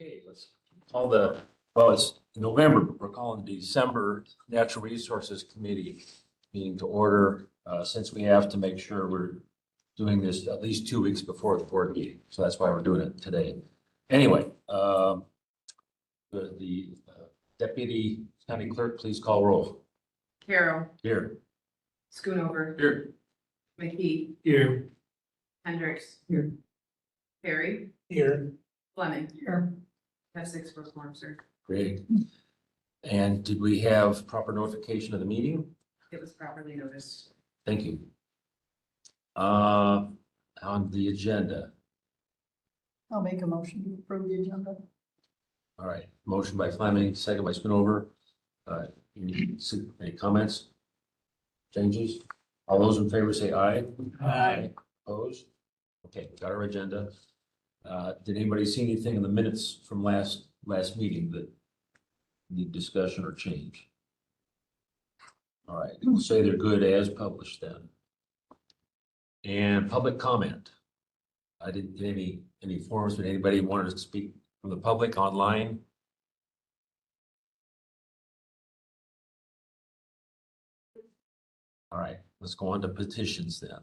Okay, let's call well, it's November, but we're calling December Natural Resources Committee meeting to order, since we have to make sure we're doing this at least 2 weeks before the board meeting. So that's why we're doing it today. Anyway, the deputy county clerk, please call roll. Carol, Here. Schoonover, Here. McKee, Here. Hendricks, Here. Perry, Here. Fleming. Here. That's 6 for form, sir. Great. And did we have proper notification of the meeting? It was properly noticed. Thank you. On the agenda. I'll make a motion to approve the agenda. All right, motion by Fleming, second by Spinover. Any comments? Changes? All those in favor say aye. Aye. Opposed? Okay, got our agenda. Did anybody see anything in the minutes from last meeting that need discussion or change? All right, we'll say they're good as published then. And public comment. I didn't get any forms, but anybody wanted to speak from the public online? All right, let's go on to petitions then.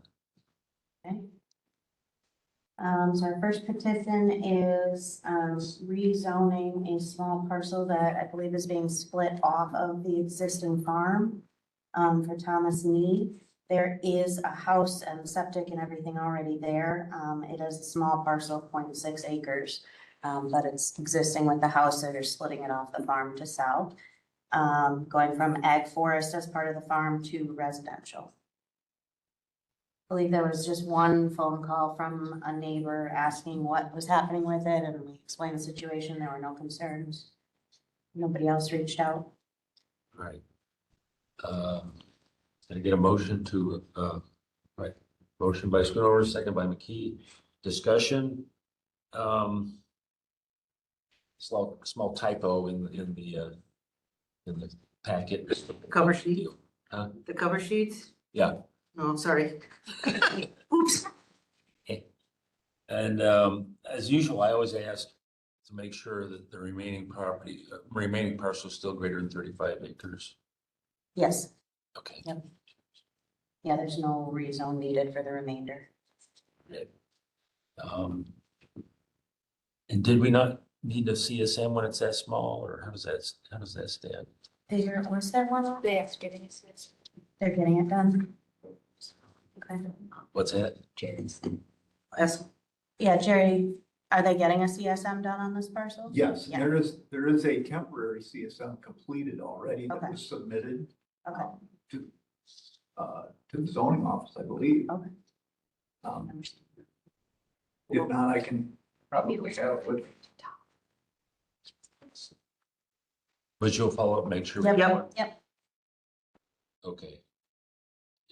Okay. So our first petition is rezoning a small parcel that I believe is being split off of the existing farm for Thomas Need. There is a house and septic and everything already there. It is a small parcel, 0.6 acres, but it's existing with the house, so they're splitting it off the farm to sell. Going from ag forest as part of the farm to residential. I believe there was just one phone call from a neighbor asking what was happening with it, and we explained the situation. There were no concerns. Nobody else reached out. All right. Can I get a motion to, right, motion by Schoonover, second by McKee. Discussion. Small typo in the packet. Cover sheet? Huh? The cover sheets? Yeah. No, sorry. Oops. And as usual, I always ask to make sure that the remaining parcel is still greater than 35 acres. Yes. Okay. Yep. Yeah, there's no rezone needed for the remainder. And did we not need a CSM when it's that small, or how does that stand? Was there one? They are getting it. They're getting it done. Okay. What's that? Yes. Yeah, Jerry, are they getting a CSM done on this parcel? Yes, Yeah. there is a temporary CSM completed already that Okay. was submitted Okay. to the zoning office, I believe. Okay. If not, I can probably have it with. But you'll follow up, make sure. Yep. Okay.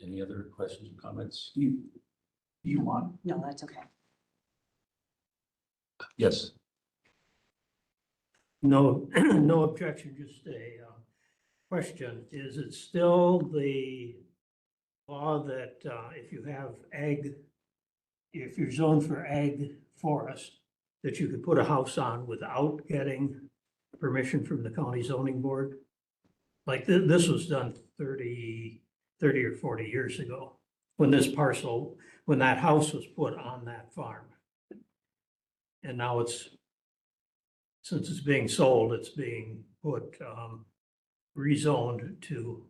Any other questions or comments? You want? No, that's okay. Yes. No, no objection, just a question. Is it still the law that if you have if you're zoned for ag forest, that you could put a house on without getting permission from the county zoning board? Like this was done 30 or 40 years ago, when that house was put on that farm. And now since it's being sold, it's being put, rezoned to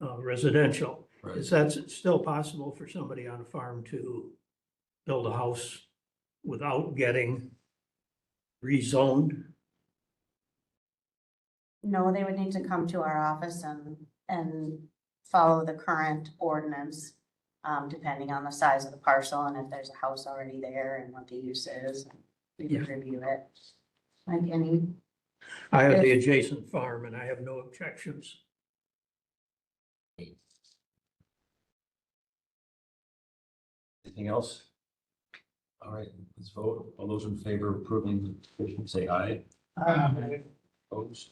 residential. Right. Is that still possible for somebody on a farm to build a house without getting rezoned? No, they would need to come to our office and follow the current ordinance, depending on the size of the parcel and if there's a house already there and what the use is. We could review it. Like any, I have the adjacent farm and I have no objections. Anything else? All right, let's vote. All those in favor of approving the petition, say aye. Opposed?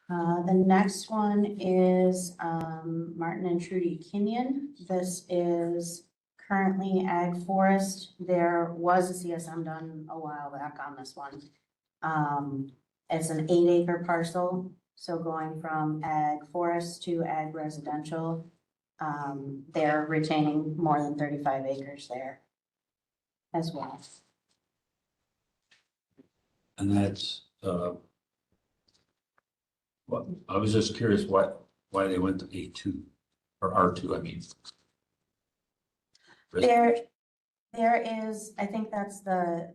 The next one is Martin and Trudy Kenyon. This is currently ag forest. There was a CSM done a while back on this one. It's an 8-acre parcel, so going from ag forest to ag residential. They're retaining more than 35 acres there as well. And that's, well, I was just curious why they went to A2 or R2, I mean. There is, I think that's the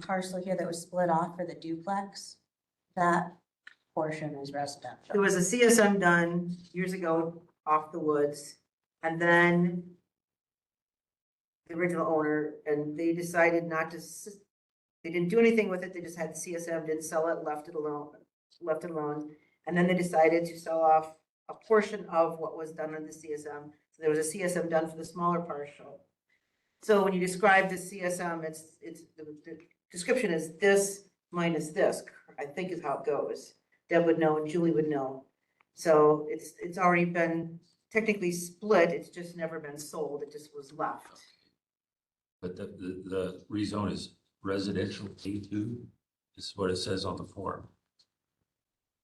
parcel here that was split off for the duplex. That portion is residential. There was a CSM done years ago off the woods, and then the original owner, and they decided not to, they didn't do anything with it, they just had the CSM, didn't sell it, left it alone. And then they decided to sell off a portion of what was done on the CSM. So there was a CSM done for the smaller partial. So when you describe the CSM, the description is this minus this, I think is how it goes. Deb would know and Julie would know. So it's already been technically split, it's just never been sold, it just was left. But the rezone is residential A2, is what it says on the form.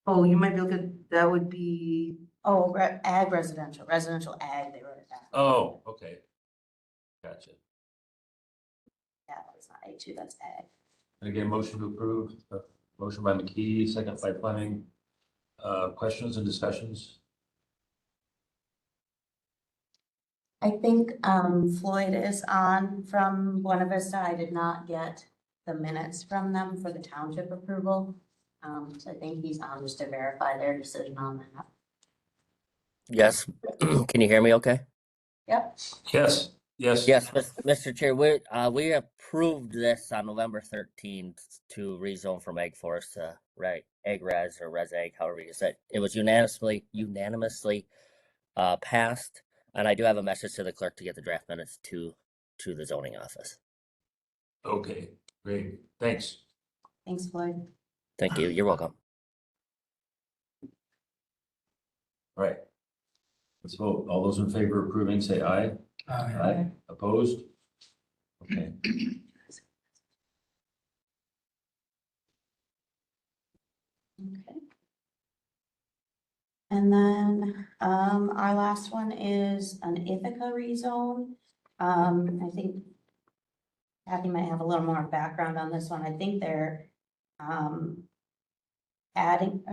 Oh, you might be looking, that would be, Oh, ag residential ag, they wrote it down. Oh, okay. Gotcha. Yeah, that's not A2, that's ag. And again, motion to approve, motion by McKee, second by Fleming. Questions and discussions? I think Floyd is on from Buena Vista. I did not get the minutes from them for the township approval. So I think he's on just to verify their decision on that. Yes. Can you hear me okay? Yep. Yes, yes. Yes, Mr. Chair, we approved this on November 13th to rezone from egg forest to egg res or res egg, however you say it. It was unanimously passed, and I do have a message to the clerk to get the draft minutes to the zoning office. Okay, great. Thanks. Thanks, Floyd. Thank you. You're welcome. All right. Let's vote. All those in favor of approving, say aye. Aye. Opposed? Okay. Okay. And then our last one is an Ithaca rezone. I think Kathy might have a little more background on this one. I think they're are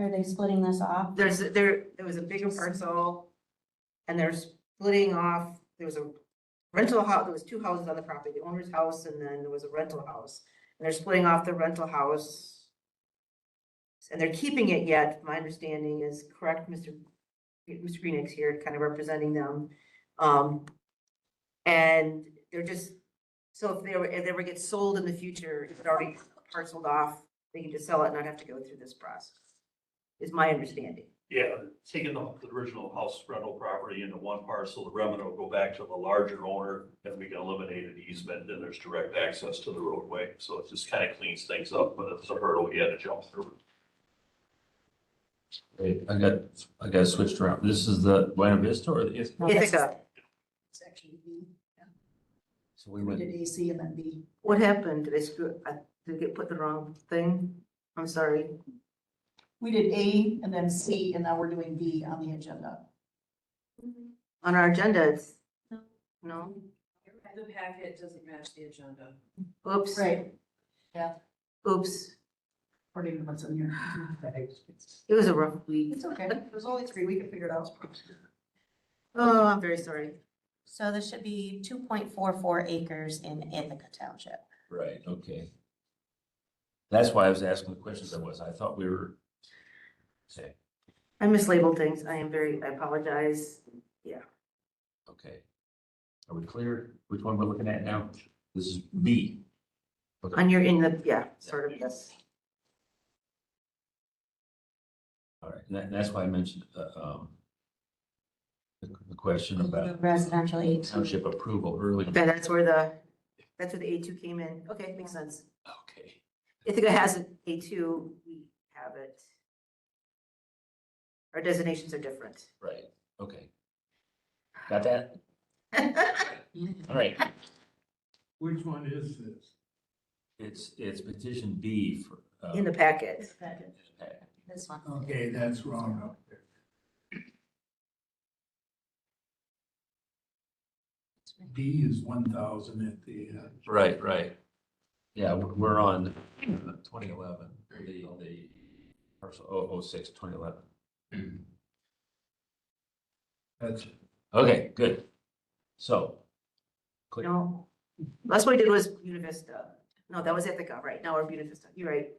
they splitting this off? there was a bigger parcel, and they're splitting off, there was a rental house, there was 2 houses on the property, the owner's house, and then there was a rental house. And they're splitting off the rental house. And they're keeping it yet, my understanding is correct, Mr. Greenix here, kind of representing them. And they're just, so if it ever gets sold in the future, if it already parceled off, they can just sell it and not have to go through this process, is my understanding. Yeah, taking the original house rental property into one parcel, the revenue will go back to the larger owner, and we can eliminate an easement, and there's direct access to the roadway. So it just kind of cleans things up, but it's a hurdle we had to jump through. Great. I got switched around. This is the Buena Vista or the Ithaca? Ithaca, It's actually B. So we We went, did AC and then B. what happened? Did I get put the wrong thing? I'm sorry. We did A and then C, and now we're doing B on the agenda. On our agenda, it's, no, The packet doesn't match the agenda. oops. Right. Oops, According to what's in here. it was a rough week. It's okay. It was only 3. We can figure it out. Oh, I'm very sorry. So this should be 2.44 acres in Ithaca Township. right, okay. That's why I was asking the questions I was. I thought we were, okay, I mislabeled things. I apologize. okay. Are we clear which one we're looking at now? This is B. Okay. On your, sort of, yes. All right, and that's why I mentioned, the question about Residential A2. township approval earlier. Okay, that's where the A2 came in. Okay, makes sense. Okay. Ithaca has an A2, we have it. Our designations are different. Right, okay. Got that? All right, Which one is this? it's petition B for. In the packet. This one. Okay, that's wrong up there. D is 1,000 at the end. Right, right. Yeah, we're on 2011, the parcel 006, 2011. That's, Okay, good. So. Click. No, last one we did was Buena Vista. No, that was Ithaca, right? Now we're Buena Vista. You're right.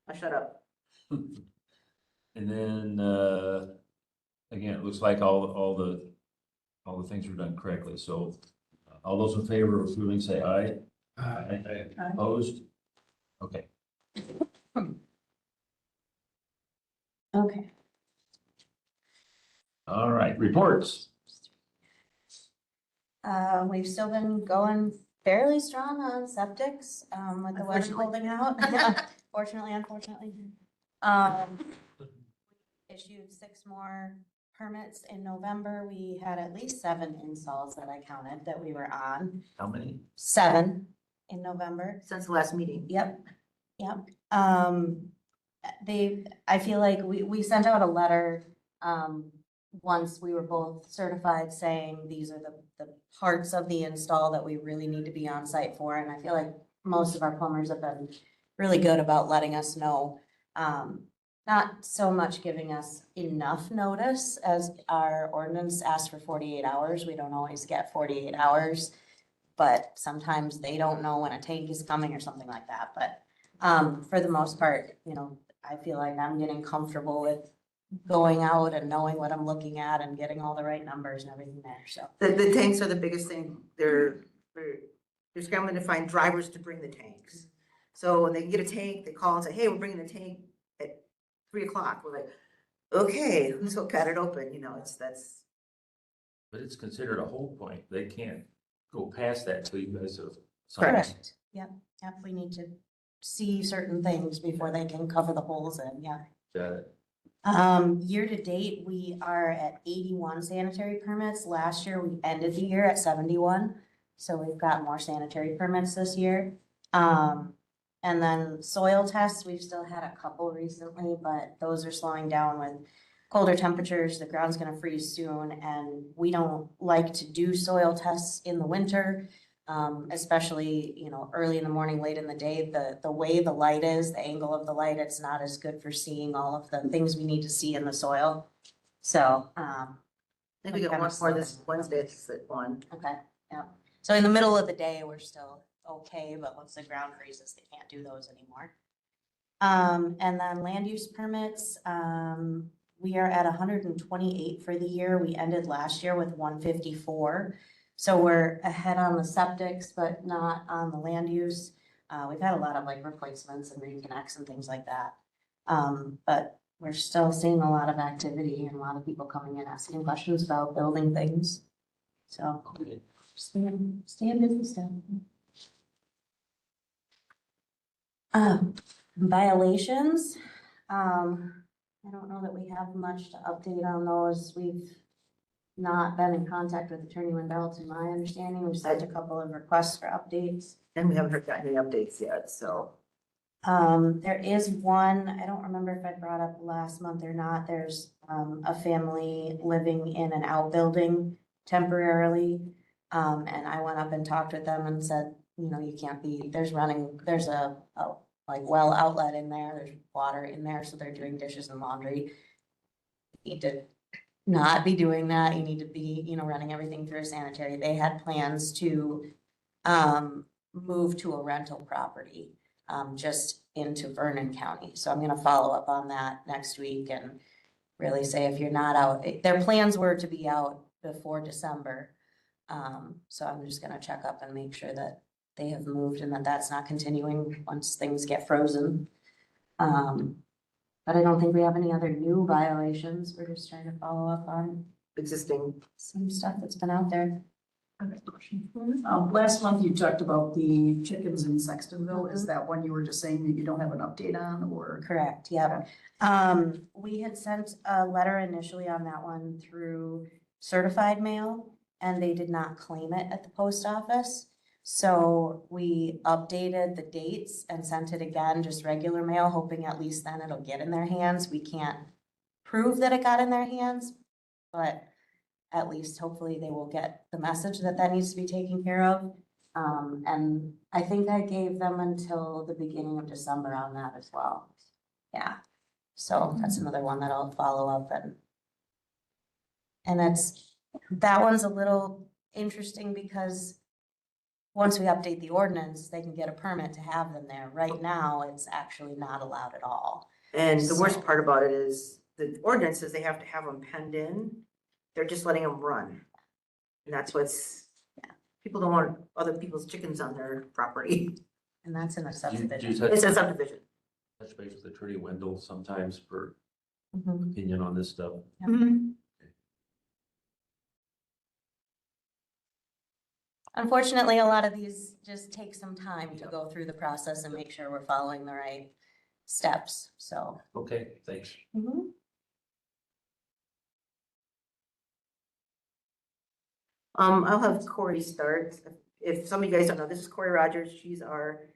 I'll shut up. And then, again, it looks like all the things were done correctly. So all those in favor of approving, say aye. Aye. Opposed? Okay. Okay. All right, reports. We've still been going fairly strong on septics, with the weather Unfortunately. holding out. Fortunately, unfortunately. Um, issued 6 more permits in November. We had at least 7 installs that I counted that we were on. How many? 7 in November. Since the last meeting. Yep, yep. I feel like we sent out a letter, once we were both certified saying these are the parts of the install that we really need to be on site for. And I feel like most of our plumbers have been really good about letting us know. Not so much giving us enough notice as our ordinance asks for 48 hours. We don't always get 48 hours. But sometimes they don't know when a tank is coming or something like that. But for the most part, I feel like I'm getting comfortable with going out and knowing what I'm looking at and getting all the right numbers and everything there, so. The tanks are the biggest thing. They're scrambling to find drivers to bring the tanks. So when they can get a tank, they call and say, hey, we're bringing the tank at 3 o'clock. We're like, okay, so cut it open, that's. But it's considered a hold point. They can't go past that till you guys have. Correct. Yep, we need to see certain things before they can cover the holes in, yeah. Got it. Year to date, we are at 81 sanitary permits. Last year, we ended the year at 71. So we've got more sanitary permits this year. And then soil tests, we've still had a couple recently, but those are slowing down with colder temperatures. The ground's gonna freeze soon, and we don't like to do soil tests in the winter. Especially, early in the morning, late in the day, the way the light is, the angle of the light, it's not as good for seeing all of the things we need to see in the soil. So, I think we got one more this Wednesday, it's at 1. okay, yeah. So in the middle of the day, we're still okay, but once the ground freezes, they can't do those anymore. And then land use permits, we are at 128 for the year. We ended last year with 154. So we're ahead on the septics, but not on the land use. We've had a lot of replacements and reconnects and things like that. But we're still seeing a lot of activity and a lot of people coming in asking questions about building things. So stay busy still. Violations. I don't know that we have much to update on those. We've not been in contact with Attorney Wendell, to my understanding. We've sent a couple of requests for updates. And we haven't gotten any updates yet, so. There is one, I don't remember if I brought up last month or not. There's a family living in an outbuilding temporarily. And I went up and talked with them and said, you can't be, there's a well outlet in there, there's water in there, so they're doing dishes and laundry. You need to not be doing that. You need to be, running everything through a sanitary. They had plans to move to a rental property just into Vernon County. So I'm gonna follow up on that next week and really say if you're not out, their plans were to be out before December. So I'm just gonna check up and make sure that they have moved and that that's not continuing once things get frozen. But I don't think we have any other new violations. We're just trying to follow up on Existing. some stuff that's been out there. I have a question. Last month you talked about the chickens in Sextonville. Is that one you were just saying that you don't have an update on, or? Correct, yep. We had sent a letter initially on that one through certified mail, and they did not claim it at the post office. So we updated the dates and sent it again, just regular mail, hoping at least then it'll get in their hands. We can't prove that it got in their hands, but at least hopefully they will get the message that that needs to be taken care of. And I think I gave them until the beginning of December on that as well. Yeah, so that's another one that I'll follow up and that one's a little interesting because once we update the ordinance, they can get a permit to have them there. Right now, it's actually not allowed at all. And the worst So- part about it is the ordinance says they have to have them penned in. They're just letting them run. And that's people don't want other people's chickens on their property. And that's in a Do you subdivision. It's a touch subdivision. base with Attorney Wendell sometimes for Mhm. opinion on this stuff? Mhm. Unfortunately, a lot of these just take some time to go through the process and make sure we're following the right steps, so. Okay, thanks. Mhm. I'll have Corey start. If some of you guys don't know, this is Corey Rogers. She's our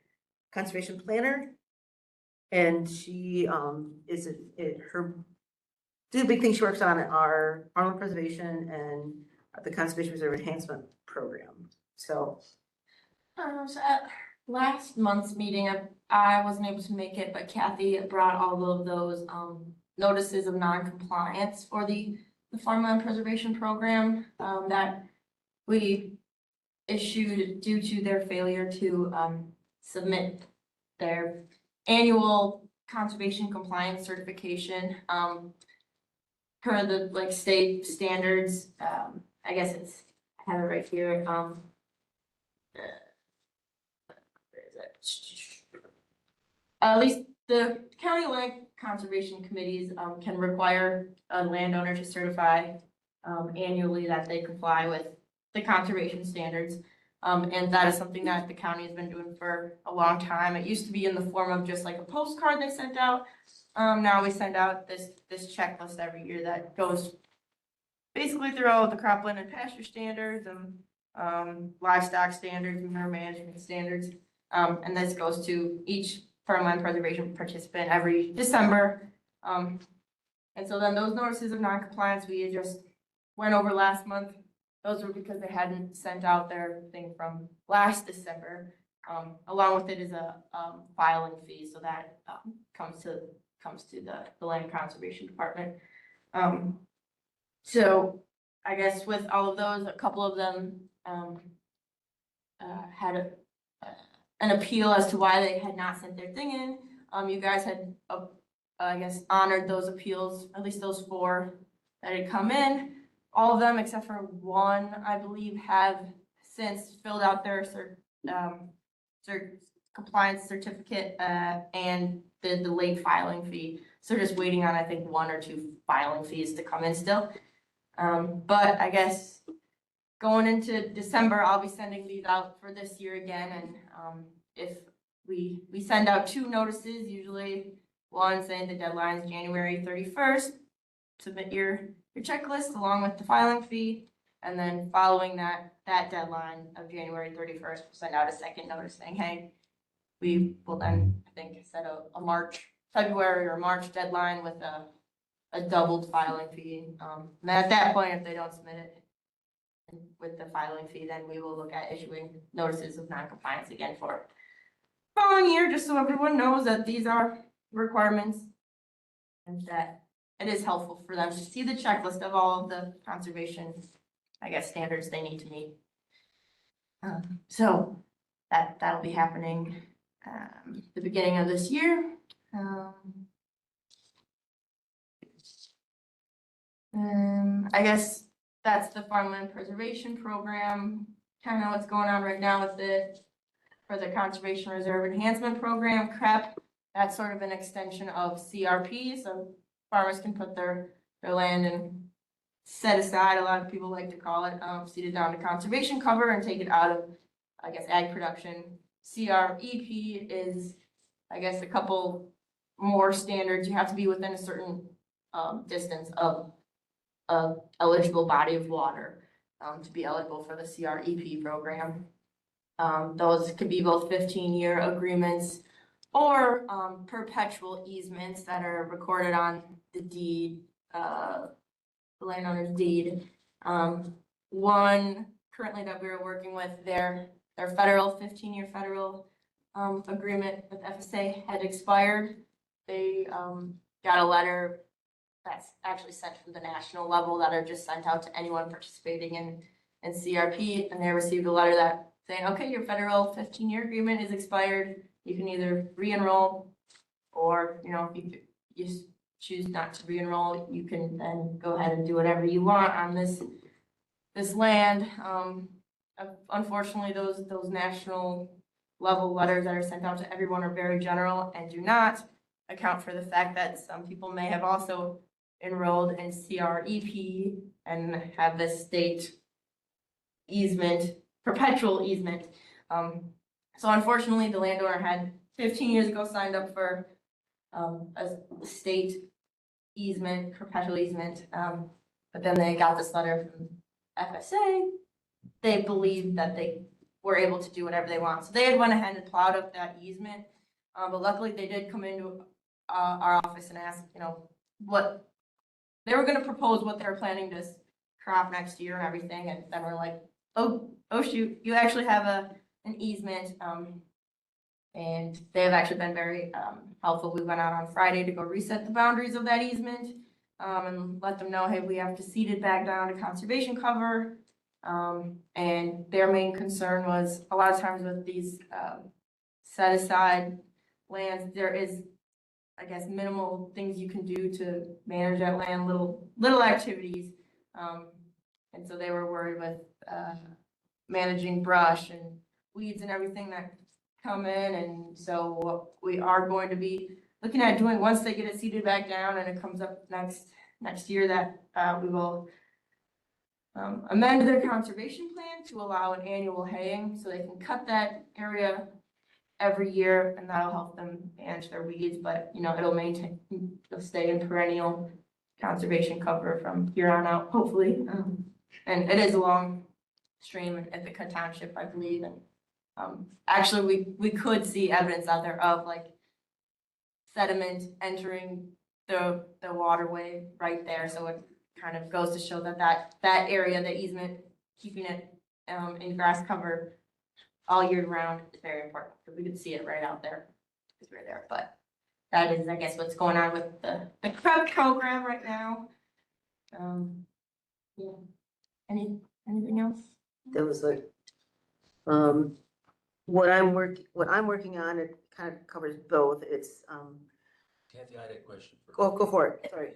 conservation planner. And she, the big thing she works on are farmland preservation and the Conservation Reserve Enhancement Program. So, So at last month's meeting, I wasn't able to make it, but Kathy brought all of those, notices of non-compliance for the farmland preservation program, that we issued due to their failure to, submit their annual conservation compliance certification, per the state standards. I guess I have it right here, where is it? At least the county land conservation committees, can require a landowner to certify, annually that they comply with the conservation standards. And that is something that the county has been doing for a long time. It used to be in the form of just like a postcard they sent out. Now we send out this checklist every year that goes basically through all of the cropland and pasture standards and livestock standards, manure management standards. And this goes to each farmland preservation participant every December. And so then those notices of noncompliance we just went over last month. Those were because they hadn't sent out their thing from last December. Along with it is a filing fee, so that comes to the land conservation department. So I guess with all of those, a couple of them had an appeal as to why they had not sent their thing in. You guys had, I guess, honored those appeals, at least those 4 that had come in. All of them, except for one, I believe, have since filled out their compliance certificate and the late filing fee. So just waiting on, I think, 1 or 2 filing fees to come in still. But I guess going into December, I'll be sending these out for this year again. And if we send out 2 notices, usually one saying the deadline is January 31st, submit your checklist along with the filing fee. And then following that deadline of January 31st, we'll send out a second notice saying, hey, we will then, I think, set a February or March deadline with a doubled filing fee. And then at that point, if they don't submit it with the filing fee, then we will look at issuing notices of noncompliance again for following year, just so everyone knows that these are requirements and that it is helpful for them to see the checklist of all of the conservation, I guess, standards they need to meet. So that'll be happening the beginning of this year. I guess that's the farmland preservation program. Kind of what's going on right now with it. For the Conservation Reserve Enhancement Program, CREP, that's sort of an extension of CRP, so farmers can put their land in set aside, a lot of people like to call it, ceded down to conservation cover and take it out of, I guess, ag production. CREP is, I guess, a couple more standards. You have to be within a certain distance of a eligible body of water to be eligible for the CREP program. Those could be both 15-year agreements or perpetual easements that are recorded on the deed, the landowner's deed. One currently that we're working with, their federal 15-year federal agreement with FSA had expired. They got a letter that's actually sent from the national level that are just sent out to anyone participating in CRP, and they received a letter that saying, okay, your federal 15-year agreement is expired. You can either re-enroll, or, you know, if you choose not to re-enroll, you can then go ahead and do whatever you want on this land. Unfortunately, those national level letters that are sent out to everyone are very general and do not account for the fact that some people may have also enrolled in CREP and have this state easement, perpetual easement. So unfortunately, the landowner had 15 years ago signed up for a state easement, perpetual easement, but then they got this letter from FSA. They believed that they were able to do whatever they want. So they had went ahead and plowed up that easement, but luckily they did come into our office and ask, you know, what they were going to propose, what they were planning to crop next year and everything. And then we're like, oh shoot, you actually have an easement. And they have actually been very helpful. We went out on Friday to go reset the boundaries of that easement and let them know, hey, we have to cede it back down to conservation cover. And their main concern was a lot of times with these set aside lands, there is, I guess, minimal things you can do to manage that land, little activities. And so they were worried with managing brush and weeds and everything that come in. And so what we are going to be looking at doing once they get it seeded back down and it comes up next year, that we will amend their conservation plan to allow an annual haying, so they can cut that area every year, and that'll help them manage their weeds. But you know, it'll stay in perennial conservation cover from here on out, hopefully. And it is a long stream in Ithaca Township, I believe. And actually, we could see evidence out there of like sediment entering the waterway right there. So it kind of goes to show that area, the easement, keeping it in grass cover all year round is very important, because we could see it right out there because we're there. But that is, I guess, what's going on with the CREP program right now. Yeah. Anything else? That was like, what I'm working on, it kind of covers both. It's, Kathy, I had a question. go for it, sorry.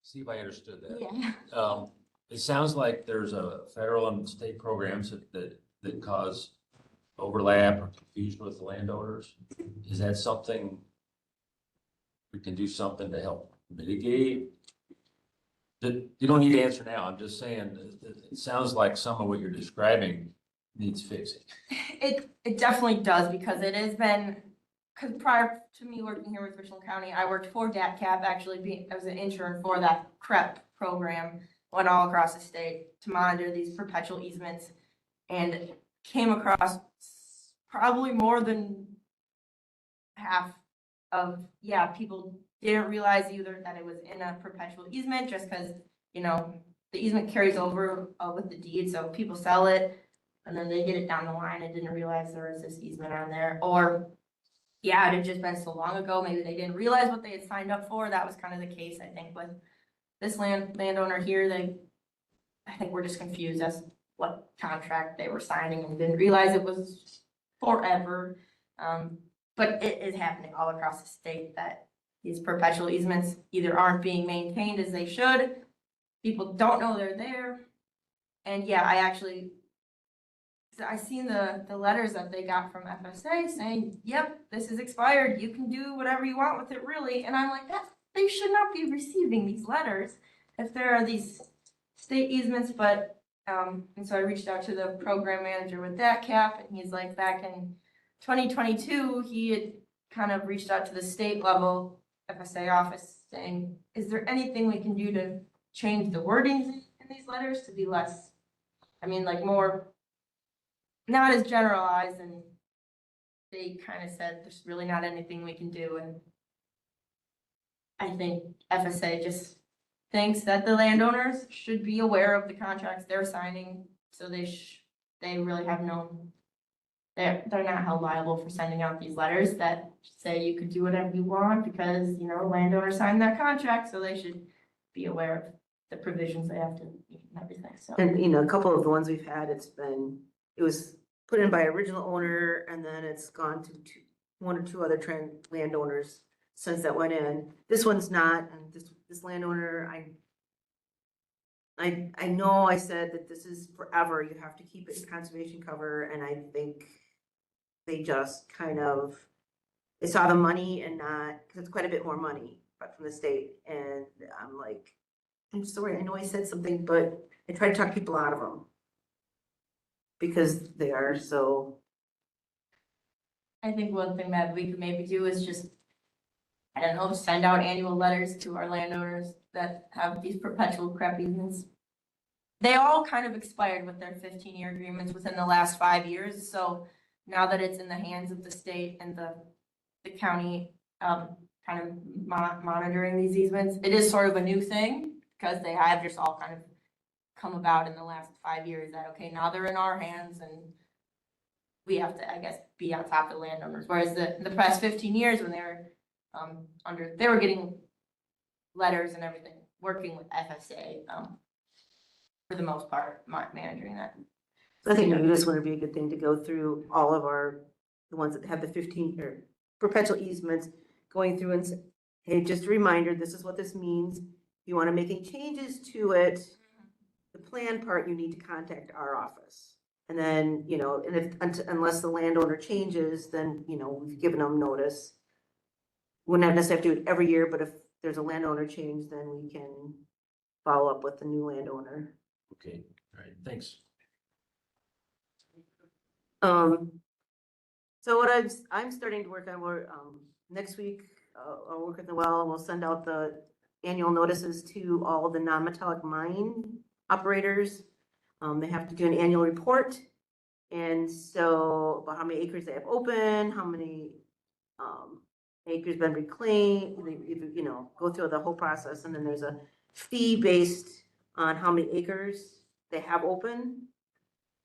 See if I understood that. Yeah. It sounds like there's a federal and state programs that cause overlap or confusion with the landowners. Is that something we can do something to help mitigate? You don't need to answer now. I'm just saying, it sounds like some of what you're describing needs fixing. It definitely does, because it has been, because prior to me working here with Richland County, I worked for DATCAP, actually I was an intern for that CREP program, went all across the state to monitor these perpetual easements, and came across probably more than half of, people didn't realize either that it was in a perpetual easement, just because, you know, the easement carries over with the deed. So people sell it and then they get it down the line and didn't realize there was this easement on there. Or it had just been so long ago, maybe they didn't realize what they had signed up for. That was kind of the case, I think, with this landowner here. I think we're just confused as what contract they were signing and didn't realize it was forever. But it is happening all across the state that these perpetual easements either aren't being maintained as they should. People don't know they're there. And I seen the letters that they got from FSA saying, yep, this is expired. You can do whatever you want with it, really. And I'm like, they should not be receiving these letters if there are these state easements, but, and so I reached out to the program manager with that cap, and he's like, back in 2022, he had kind of reached out to the state level FSA office saying, is there anything we can do to change the wordings in these letters to be less, I mean, like more, not as generalized, and they kind of said, there's really not anything we can do, and I think FSA just thinks that the landowners should be aware of the contracts they're signing, so they really have they're not held liable for sending out these letters that say you could do whatever you want because, you know, landowner signed that contract, so they should be aware of the provisions they have to meet and everything, so. And, you know, a couple of the ones we've had, it was put in by original owner and then it's gone to one or two other landowners since that went in. This one's not, and this landowner, I know I said that this is forever, you have to keep it in conservation cover, and I think they just kind of, they saw the money and not, because it's quite a bit more money, but from the state, and I'm like, I'm sorry, I know I said something, but I try to talk people out of them. Because they are so, I think one thing that we could maybe do is just, I don't know, send out annual letters to our landowners that have these perpetual crap easements. They all kind of expired with their 15-year agreements within the last 5 years, so now that it's in the hands of the state and the county, kind of monitoring these easements, it is sort of a new thing, because they have just all kind of come about in the last 5 years that, okay, now they're in our hands and we have to, I guess, be on top of the landowners. Whereas the past 15 years when they were they were getting letters and everything, working with FSA, for the most part, managing that. I think maybe this one would be a good thing to go through all of the ones that have the 15 or perpetual easements, going through and say, hey, just a reminder, this is what this means. If you want to make any changes to it, the plan part, you need to contact our office. And then, you know, and unless the landowner changes, then, you know, we've given them notice. We're not necessarily have to do it every year, but if there's a landowner change, then we can follow up with the new landowner. Okay, all right, thanks. So what I'm starting to work on, next week, I'll work with Noel, and we'll send out the annual notices to all the non-metallic mine operators. They have to do an annual report. And so about how many acres they have open, how many, acres been reclaimed, you know, go through the whole process. And then there's a fee based on how many acres they have open.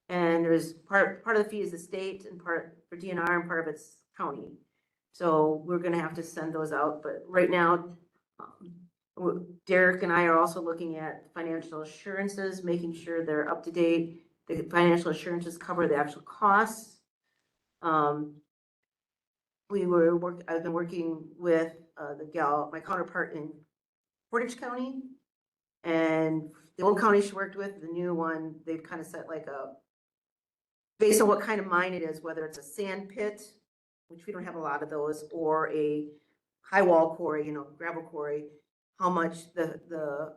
And there's part of the fee is the state and part for DNR and part of it's county. So we're gonna have to send those out, but right now, Derek and I are also looking at financial assurances, making sure they're up to date. The financial assurances cover the actual costs. I've been working with my counterpart in Portage County. And the old county she worked with, the new one, they've kind of set like based on what kind of mine it is, whether it's a sand pit, which we don't have a lot of those, or a high wall quarry, you know, gravel quarry, how much the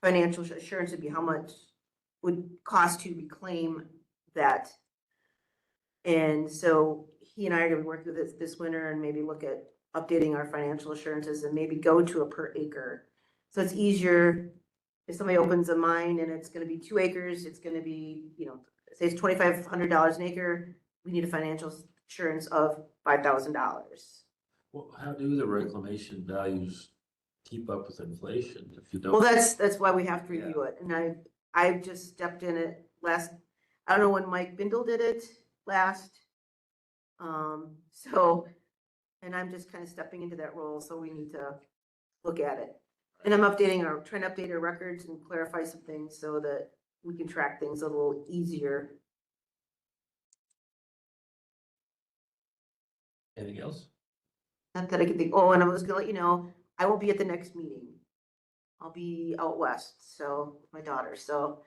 financial assurance would be, how much would cost to reclaim that. And so he and I are gonna work with this winter and maybe look at updating our financial assurances and maybe go to a per acre. So it's easier if somebody opens a mine and it's gonna be 2 acres, it's gonna be, you know, say it's $2,500 an acre, we need a financial assurance of $5,000. Well, how do the reclamation values keep up with inflation if you don't? Well, that's why we have to review it, and I've just stepped in it I don't know when Mike Bindle did it last. So, and I'm just kind of stepping into that role, so we need to look at it. And I'm trying to update our records and clarify some things so that we can track things a little easier. Anything else? Not that I can think, oh, and I was gonna let you know, I won't be at the next meeting. I'll be out west, so my daughter, so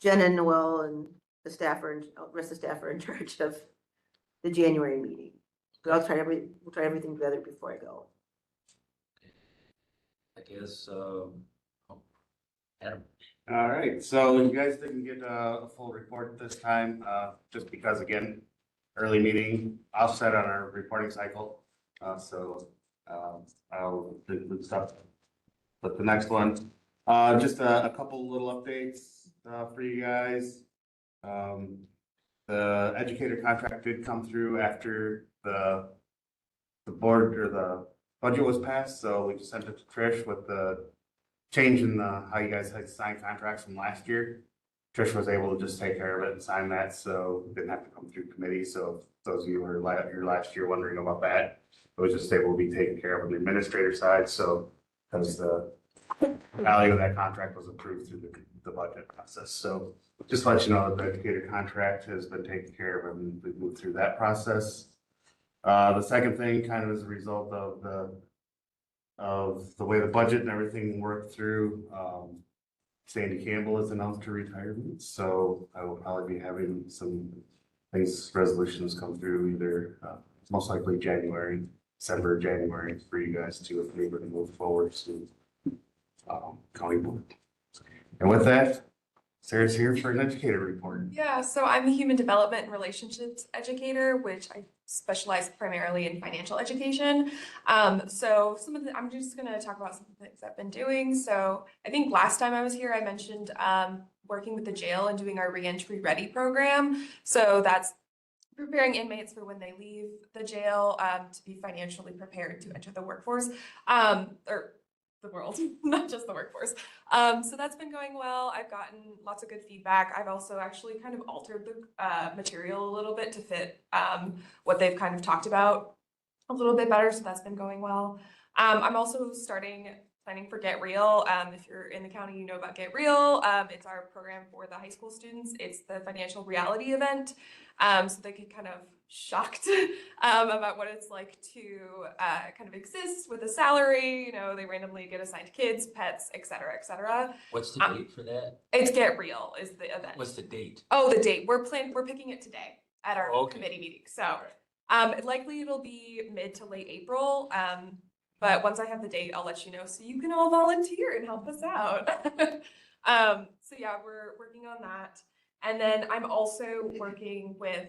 Jen and Noel and the rest of the staff are in charge of the January meeting. But we'll try everything together before I go. I guess, I'll Adam. All right, so you guys didn't get a full report this time, just because again, early meeting, offset on our reporting cycle. I'll include stuff. But the next one, just a couple little updates, for you guys. The educator contract did come through after the board or the budget was passed, so we just sent it to Trish with the change in how you guys had signed contracts from last year. Trish was able to just take care of it and sign that, so it didn't have to come through committee. So those of you who were here last year wondering about that, it was just able to be taken care of on the administrator side. So because the value of that contract was approved through the budget process. So just to let you know that the educator contract has been taken care of and we've moved through that process. The second thing, kind of as a result of the way the budget and everything worked through, Sandy Campbell has announced her retirement, so I will probably be having some resolutions come through either, most likely January, December, January, for you guys to, if we were to move forward to, county board. And with that, Sarah's here for an educator report. Yeah, so I'm a human development and relationships educator, which I specialize primarily in financial education. So I'm just gonna talk about some of the things I've been doing. So I think last time I was here, I mentioned working with the jail and doing our reentry ready program. So that's preparing inmates for when they leave the jail to be financially prepared to enter the workforce, or the world, not just the workforce. So that's been going well. I've gotten lots of good feedback. I've also actually kind of altered the material a little bit to fit what they've kind of talked about a little bit better. So that's been going well. I'm also planning for Get Real. If you're in the county, you know about Get Real. It's our program for the high school students. It's the financial reality event. So they get kind of shocked about what it's like to kind of exist with a salary. You know, they randomly get assigned kids, pets, et cetera, et cetera. What's the date for that? It's Get Real is the event. What's the date? Oh, the date. We're picking it today at our Okay. committee meeting. So likely it'll be mid to late April. But once I have the date, I'll let you know so you can all volunteer and help us out. So yeah, we're working on that. And then I'm also working with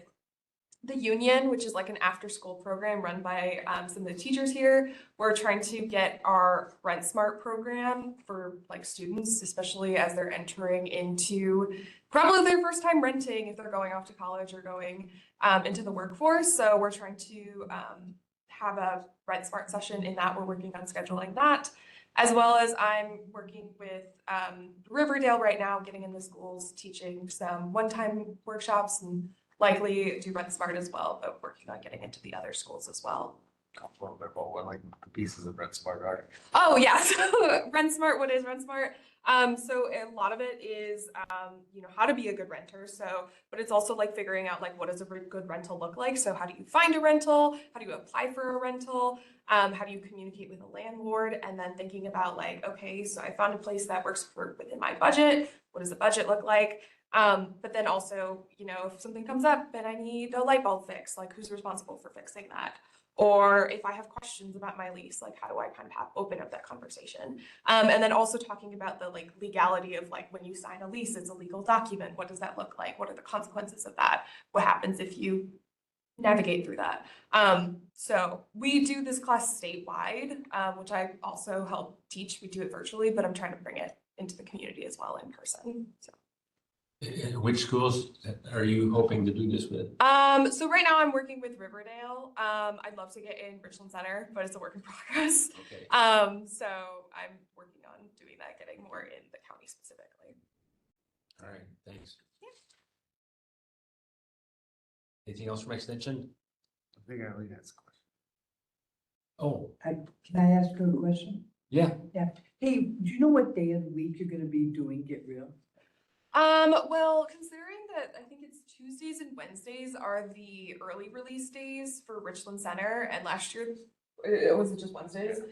the union, which is like an after school program run by some of the teachers here. We're trying to get our Rent Smart program for like students, especially as they're entering into probably their first time renting if they're going off to college or going into the workforce. So we're trying to have a Rent Smart session in that. We're working on scheduling that, as well as I'm working with Riverdale right now, getting in the schools, teaching some one-time workshops and likely do Rent Smart as well, but working on getting into the other schools as well. Talk a little bit about what like the pieces of Red Smart are. Oh yeah, so Rent Smart, what is Rent Smart? So a lot of it is, how to be a good renter. So, but it's also like figuring out like, what does a good rental look like? So how do you find a rental? How do you apply for a rental? How do you communicate with a landlord? And then thinking about like, okay, so I found a place that works within my budget. What does the budget look like? But then also, if something comes up and I need a light bulb fixed, like who's responsible for fixing that? Or if I have questions about my lease, like how do I kind of open up that conversation? And then also talking about the like legality of like when you sign a lease, it's a legal document. What does that look like? What are the consequences of that? What happens if you navigate through that? So we do this class statewide, which I also help teach. We do it virtually, but I'm trying to bring it into the community as well in person. So. Which schools are you hoping to do this with? So right now I'm working with Riverdale. I'd love to get in Richland Center, but it's a work in progress. Okay. So I'm working on doing that, getting more in the county specifically. All right, thanks. Anything else from Extension? I think I only asked a question. Oh, Can I ask her a question? yeah. Hey, do you know what day of the week you're gonna be doing Get Real? Well, considering that I think it's Tuesdays and Wednesdays are the early release days for Richland Center, and last year, was it just Wednesdays?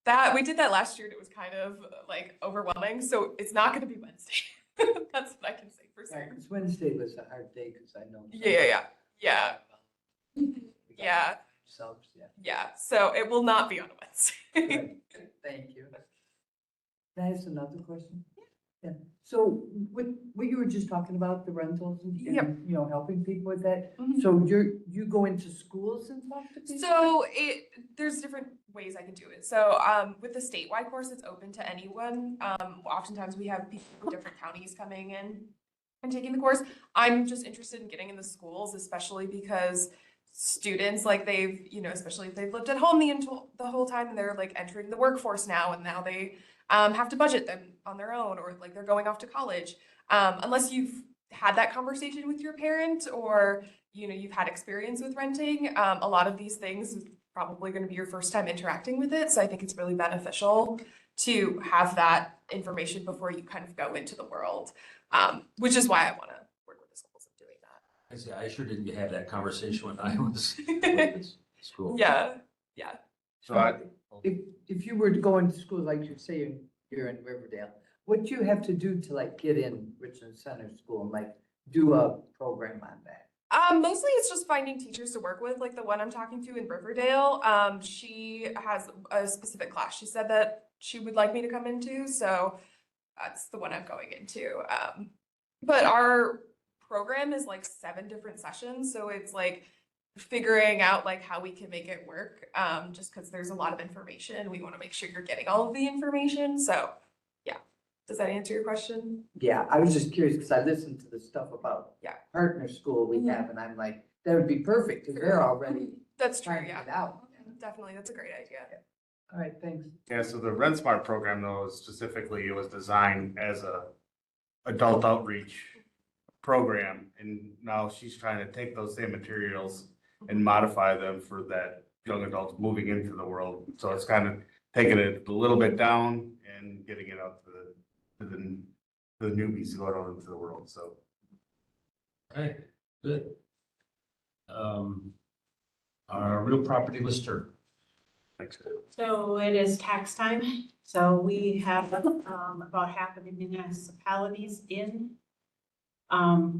That we did that last year and it was kind of like overwhelming, so it's not gonna be Wednesday. That's what I can say for certain. Because Wednesday was a hard day, because I know. Yeah. Subs, yeah. Yeah, so it will not be on a Wednesday. Right. Thank you. Can I ask another question? Yeah. So what you were just talking about, the rentals and, Yep. you know, helping people with that. Mhm. So you go into schools and talk to people? So there's different ways I can do it. So with the statewide course, it's open to anyone. Oftentimes we have people from different counties coming in and taking the course. I'm just interested in getting in the schools, especially because students, like they've, you know, especially if they've lived at home the whole time and they're like entering the workforce now, and now they have to budget them on their own, or like they're going off to college. Unless you've had that conversation with your parent, or you know, you've had experience with renting, a lot of these things is probably going to be your first time interacting with it. So I think it's really beneficial to have that information before you kind of go into the world, which is why I want to work with the schools in doing that. I see, I sure didn't have that conversation when I was in school. Yeah. So I, If you were to go into schools, like you're saying, you're in Riverdale, what do you have to do to like get in Richland Center School and like do a program on that? Mostly it's just finding teachers to work with, like the one I'm talking to in Riverdale. She has a specific class she said that she would like me to come into, so that's the one I'm going into. But our program is like 7 different sessions, so it's like figuring out like how we can make it work. Just because there's a lot of information, we want to make sure you're getting all of the information. So yeah, does that answer your question? Yeah, I was just curious because I listened to the stuff about Yeah. partner school we Mhm. have, and I'm like, that would be perfect because they're already That's true. trying to Yeah, get out. definitely. That's a great idea. All right, thanks. yeah, so the Rent Smart program though, specifically, it was designed as a adult outreach program. And now she's trying to take those same materials and modify them for that young adults moving into the world. So it's kind of taking it a little bit down and getting it out to the newbies going out into the world, so. Okay, good. Our real property lister. Thanks. So it is tax time, so we have about half of the municipalities in.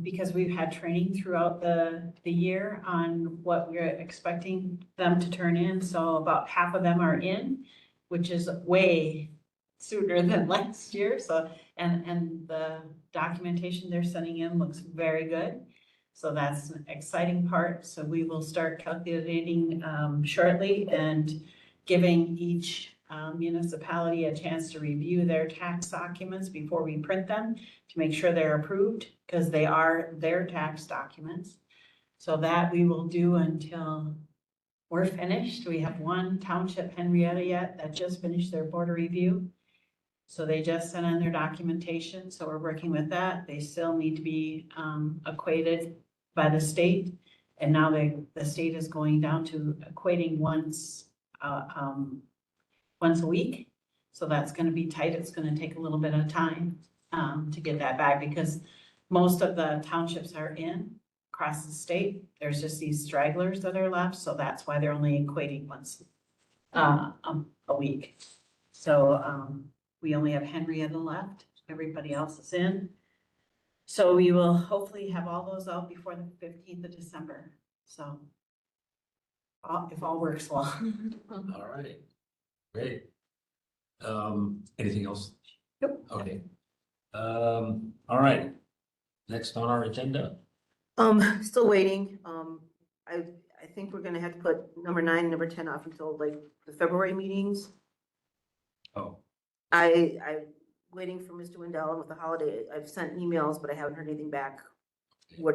Because we've had training throughout the year on what we're expecting them to turn in, so about half of them are in, which is way sooner than last year, so, and the documentation they're sending in looks very good. So that's an exciting part, so we will start calculating shortly and giving each municipality a chance to review their tax documents before we print them to make sure they're approved, because they are their tax documents. So that we will do until we're finished. We have one township, Henrietta, yet that just finished their border review. So they just sent in their documentation, so we're working with that. They still need to be equated by the state. And now the state is going down to equating once a week. So that's gonna be tight. It's gonna take a little bit of time to get that back, because most of the townships are in across the state. There's just these stragglers that are left, so that's why they're only equating once a week. So we only have Henrietta left. Everybody else is in. So we will hopefully have all those out before the 15th of December. So if all works well. All right, great. Anything else? Yep. Okay. All right. Next on our agenda. Still waiting. I think we're gonna have to put number 9 and number 10 off until like the February meetings. Oh, I'm waiting for Mr. Wendell with the holiday. I've sent emails, but I haven't heard anything back. What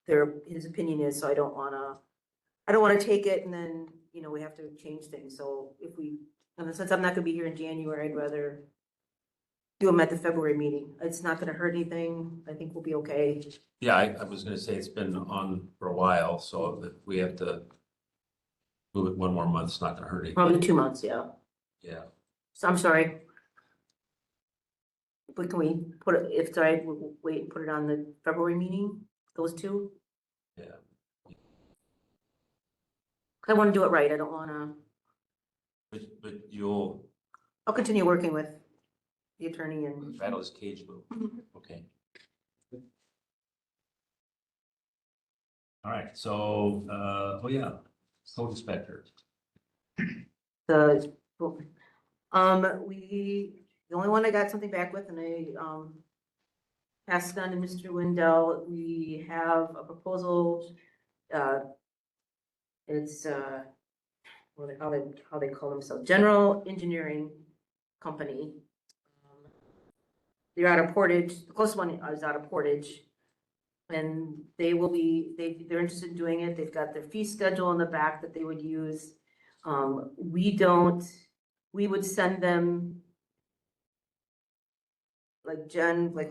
his opinion is, so I don't wanna take it and then, you know, we have to change things. So and since I'm not gonna be here in January, I'd rather do them at the February meeting. It's not gonna hurt anything. I think we'll be okay. yeah, I was gonna say it's been on for a while, so if we have to move it one more month, it's not gonna hurt anything. Probably 2 months, yeah. Yeah. So I'm sorry. But can we put it, if it's all right, we'll wait and put it on the February meeting, those two? Yeah. 'Cause I wanna do it right. I don't wanna, But I'll continue working with the attorney and. rattle his cage a little. Mhm. Okay. All right, so, oh yeah, code inspector. The, we the only one I got something back with, and I, passed on to Mr. Wendell, we have a proposal, it's, how they call themselves, General Engineering Company. They're out of Portage, the closest one is out of Portage. And they will be, they're interested in doing it, they've got their fee schedule in the back that they would use. We would send them like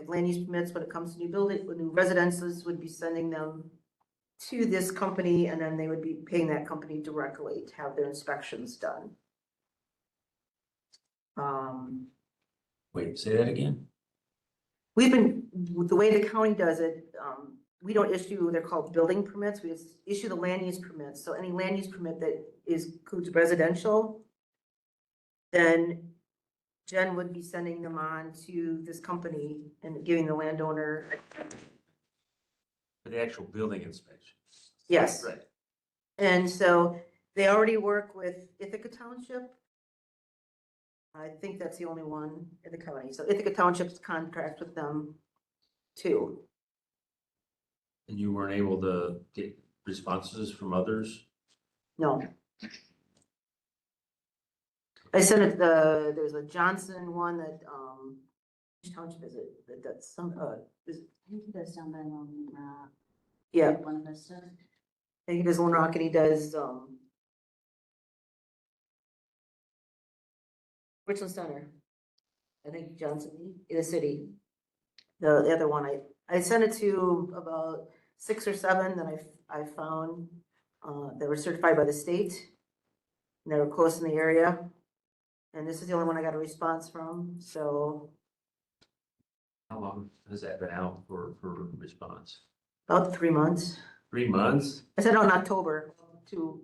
land use permits when it comes to new building, when new residences would be sending them to this company, and then they would be paying that company directly to have their inspections done. Wait, say that again? We've been, the way the county does it, we don't issue, they're called building permits, we just issue the land use permits. So any land use permit that includes residential, then Jen would be sending them on to this company and giving the landowner. For the actual building inspection? Yes. Right. And so they already work with Ithaca Township. I think that's the only one in the county. So Ithaca Township's contract with them too. And you weren't able to get responses from others? No. I sent it, there's a Johnson one that, which township is it? That's some, is, I think he does down by Lone Rock. yeah, One Vista. I think he does Lone Rock and he does, Richland Center. I think Johnson, in the city. The other one, I sent it to about 6 or 7 that I found, that were certified by the state. And they were close in the area. And this is the only one I got a response from, so How long has that been out for response? about 3 months. 3 months? I sent out in October to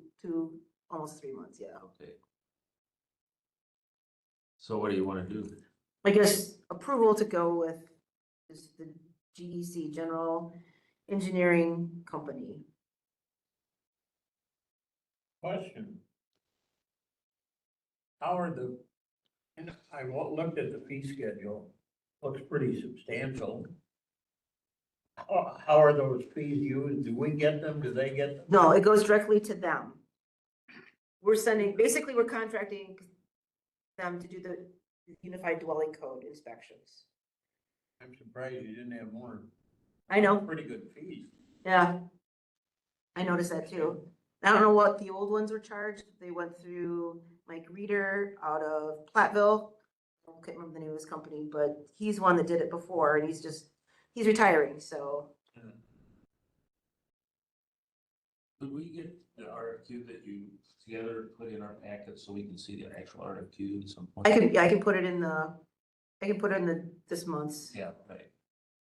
almost 3 months, yeah. Okay. So what do you want to do? I guess approval to go with is the GEC, General Engineering Company. Question. How are and I looked at the fee schedule, looks pretty substantial. How are those fees used? Do we get them? Do they get them? No, it goes directly to them. Basically, we're contracting them to do the Unified Dwelling Code inspections. I'm surprised you didn't have more. I know, Pretty good fees. yeah. I noticed that too. I don't know what the old ones were charged. They went through Mike Reeder out of Platteville. I can't remember the name of his company, but he's one that did it before and he's retiring, so. Could we get the RFQ that you together put in our packet so we can see the actual RFQ at some point? I can put it in this month's. Yeah, right.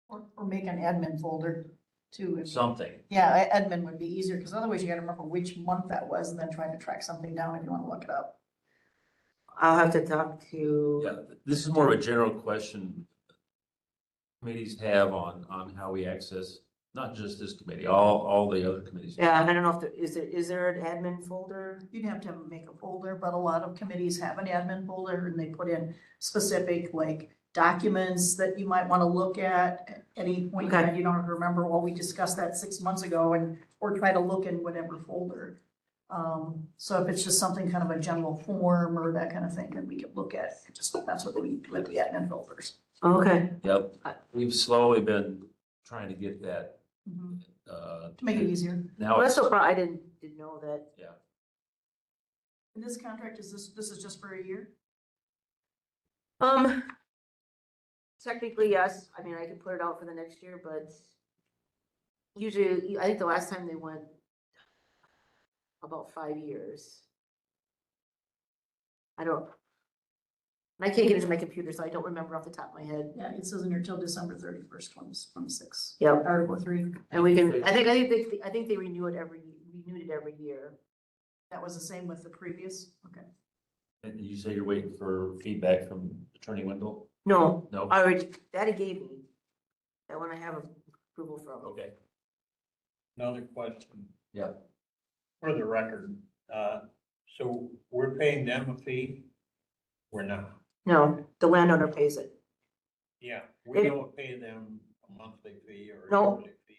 Or make an admin folder too. Something. Yeah, admin would be easier, because otherwise you gotta remember which month that was and then try to track something down if you wanna look it up. I'll have to talk to. Yeah, this is more of a general question committees have on how we access, not just this committee, all the other committees. Yeah, I don't know if is there an admin folder? You'd have to make a folder, but a lot of committees have an admin folder and they put in specific like documents that you might want to look at any point in time. You don't have to remember, well, we discussed that 6 months ago or try to look in whatever folder. So if it's just something kind of a general form or that kind of thing, then we could look at it. Just that's what we with the admin folders. Okay. Yep, we've slowly been trying to get that. To make it easier. Now Well, it's, that's so far, I didn't know that. yeah, And this contract, this is just for a year? Technically, yes. I mean, I could put it out for the next year, but usually, I think the last time they went about 5 years. I can't get into my computer, so I don't remember off the top of my head. Yeah, it says in here till December 31st, 2026. Yep. Article 3. And we can, I think they renewed it every year. That was the same with the previous, okay. and you say you're waiting for feedback from Attorney Wendell? No, No? I already, that he gave me. That one I have approval from. Okay. Another question. Yeah. For the record, so we're paying them a fee? We're not. No, the landowner pays it. Yeah, we don't pay them a monthly fee or a No. yearly fee.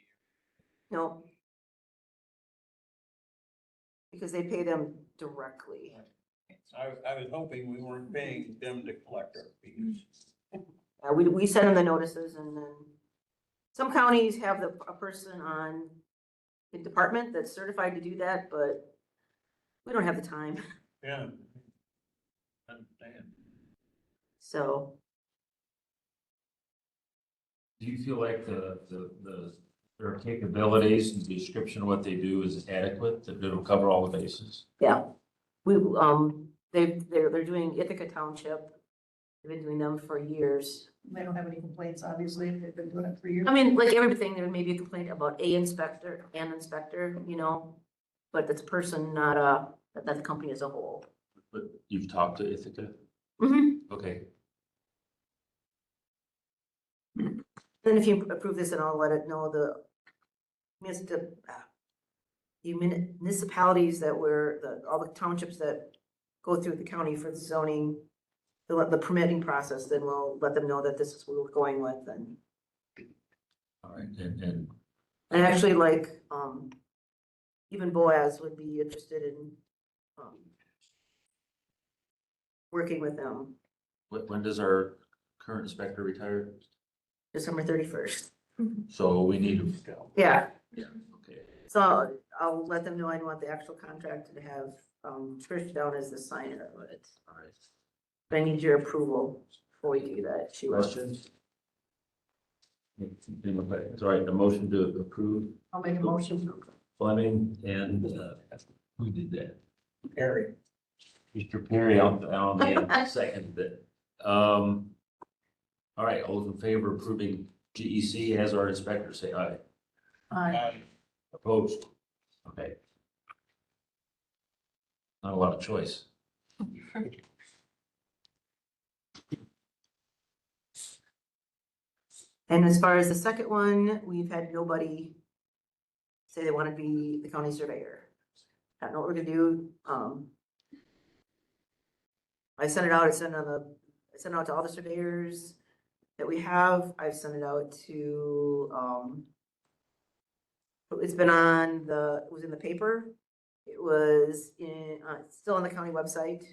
No. Because they pay them directly. I was hoping we weren't paying them to collect our fees. We send them the notices and then some counties have a person on the department that's certified to do that, but we don't have the time, Yeah. Understand. so. Do you feel like their capabilities and description of what they do is adequate, that it'll cover all the bases? Yeah, they're doing Ithaca Township. They've been doing them for years. They don't have any complaints, obviously, they've been doing it for years. I mean, like everything, there may be a complaint about an inspector, but that's a person, not the company as a whole. But you've talked to Ithaca? Mm-hmm. Okay. Then if you approve this, and I'll let it know the municipalities that all the townships that go through the county for the zoning, the permitting process, then we'll let them know that this is what we're going with and. All right, and And actually like, even Boaz would be interested in, working with them when does our current inspector retire? December 31st. So we need to. Yeah, Yeah, okay. so I'll let them know I want the actual contract to have, Trish down as the signer of it. All right. But I need your approval before we do that. She wants. Questions? It's all right, the motion to approve I'll make a motion. Fleming and, who did that? Harry. Mr. Perry, on the second bit. All right, all those in favor of approving GEC as our inspector, say aye. Aye. Opposed? Okay. Not a lot of choice. And as far as the second one, we've had nobody say they want to be the county surveyor. I don't know what we're gonna do. I sent it out, I sent it out to all the surveyors that we have. I've sent it out to, it's been it was in the paper. It was it's still on the county website.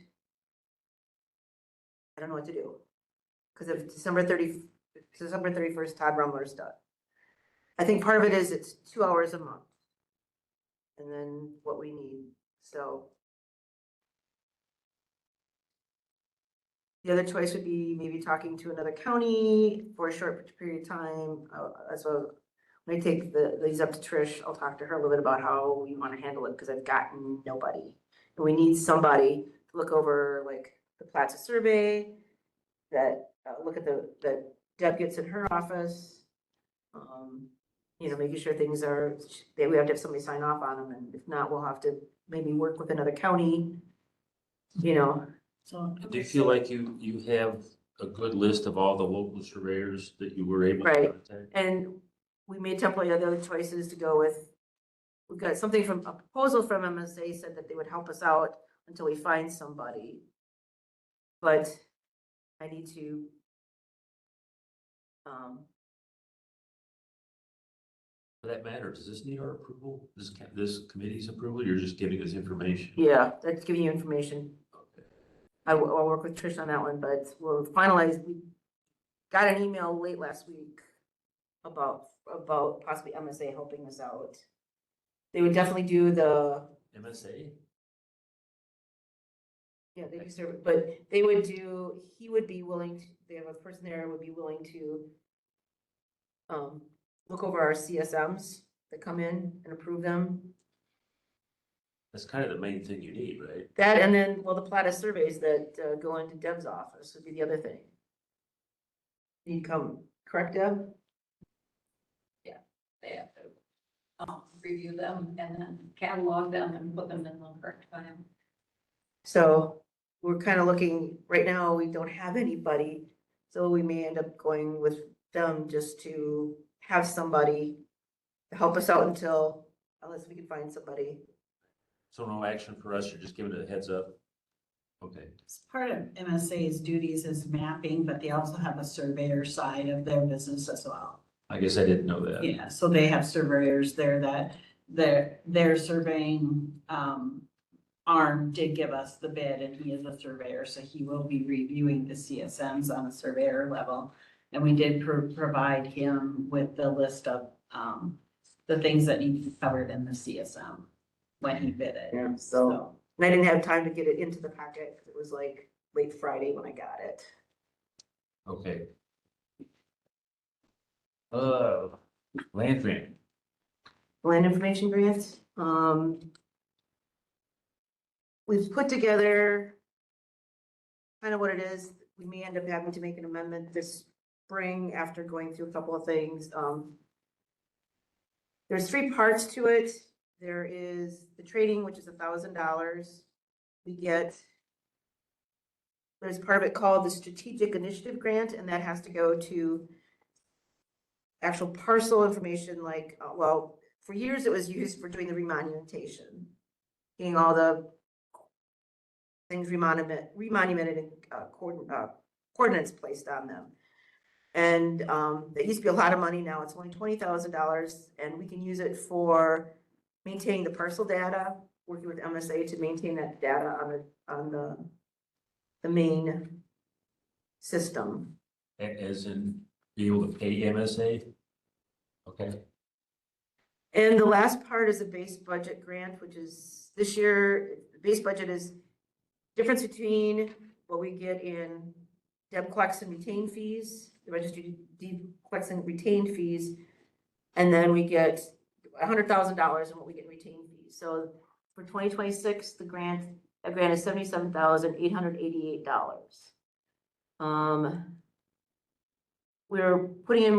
I don't know what to do. Because of December 31st, Todd Rumler's done. I think part of it is it's 2 hours a month. And then what we need, so. The other choice would be maybe talking to another county for a short period of time. So when I take these up to Trish, I'll talk to her a little bit about how we want to handle it, because I've gotten nobody. And we need somebody to look over like the Plaza survey, that look at that Deb gets in her office. Making sure things that we have to have somebody sign off on them, and if not, we'll have to maybe work with another county. So. Do you feel like you have a good list of all the local surveyors that you were able to Right. contact? And we made template of the other choices to go with. We've got something from a proposal from MSA said that they would help us out until we find somebody. But I need to. For that matter, does this need our approval? This committee's approval? You're just giving us information? Yeah, that's giving you information. Okay. I'll work with Trish on that one, but we'll finalize. We got an email late last week about possibly MSA helping us out. They would definitely do the, MSA? yeah, they do serve, but they would do, he would be willing to, they have a person there would be willing to look over our CSMs that come in and approve them. That's kind of the main thing you need, right? That, and then, well, the Plata surveys that go into Deb's office would be the other thing. You come, correct, Deb? They have to review them and then catalog them and put them in the correct file. So we're kind of looking, right now, we don't have anybody, so we may end up going with them just to have somebody to help us out unless we can find somebody. So no action for us, you're just giving it a heads up? Okay, Part of MSA's duties is mapping, but they also have a surveyor side of their business as well. I guess I didn't know that. Yeah, so they have surveyors there that their surveying arm did give us the bid, and he is a surveyor, so he will be reviewing the CSMs on a surveyor level. And we did provide him with the list of the things that need to be covered in the CSM when he bid it. Yeah, so, and I didn't have time to get it into the packet, 'cause it was like late Friday when I got it. Okay. Land grant. Land information grants, we've put together kind of what it is. We may end up having to make an amendment this spring after going through a couple of things. There's 3 parts to it. There is the trading, which is $1,000. We get, there's part of it called the Strategic Initiative Grant, and that has to go to actual parcel information, like, well, for years it was used for doing the remonumentation, getting all the things remonumented and coordinates placed on them. And it used to be a lot of money. Now it's only $20,000, and we can use it for maintaining the parcel data, working with MSA to maintain that data on the main system. As in be able to pay MSA? Okay, And the last part is a base budget grant, which is this year, the base budget is difference between what we get in Deb collects and retained fees, the registry collects and retained fees, and then we get $100,000 in what we get in retained fees. So for 2026, a grant is $77,888. We're putting in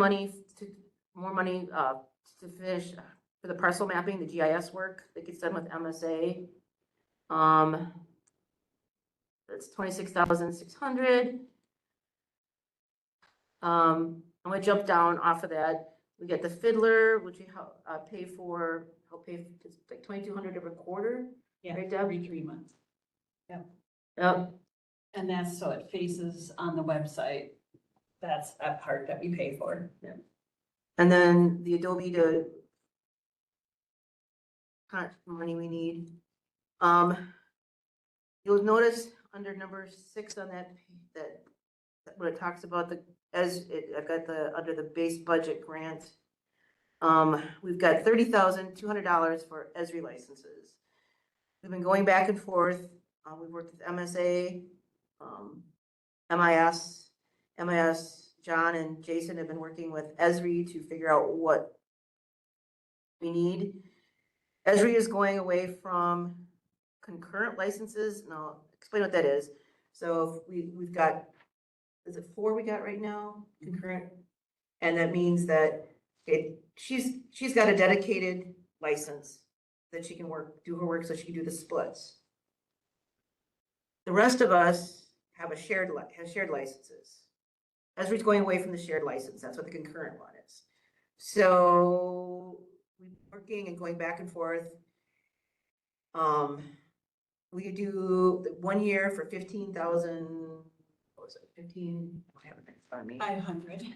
more money to finish for the parcel mapping, the GIS work that gets done with MSA. That's $26,600. I'm gonna jump down off of that. We get the fiddler, which we help pay it's like $2,200 every quarter. Yeah, Right, Deb? every 3 months. Yep. And that's so it faces on the website. That's that part that we pay for. And then the Adobe to kind of money we need. You'll notice under number 6 on that when it talks about I've got under the base budget grant. We've got $30,200 for Esri licenses. We've been going back and forth. We've worked with MSA, MIS, John and Jason have been working with Esri to figure out what we need. Esri is going away from concurrent licenses, and I'll explain what that is. So we've got, is it 4 we got right now, concurrent? And that means that she's got a dedicated license that she can do her work so she can do the splits. The rest of us have shared licenses. Esri's going away from the shared license. That's what the concurrent one is. So we're working and going back and forth. We could do 1 year for 15,000. What was it? 15. I have it in front of me. 500.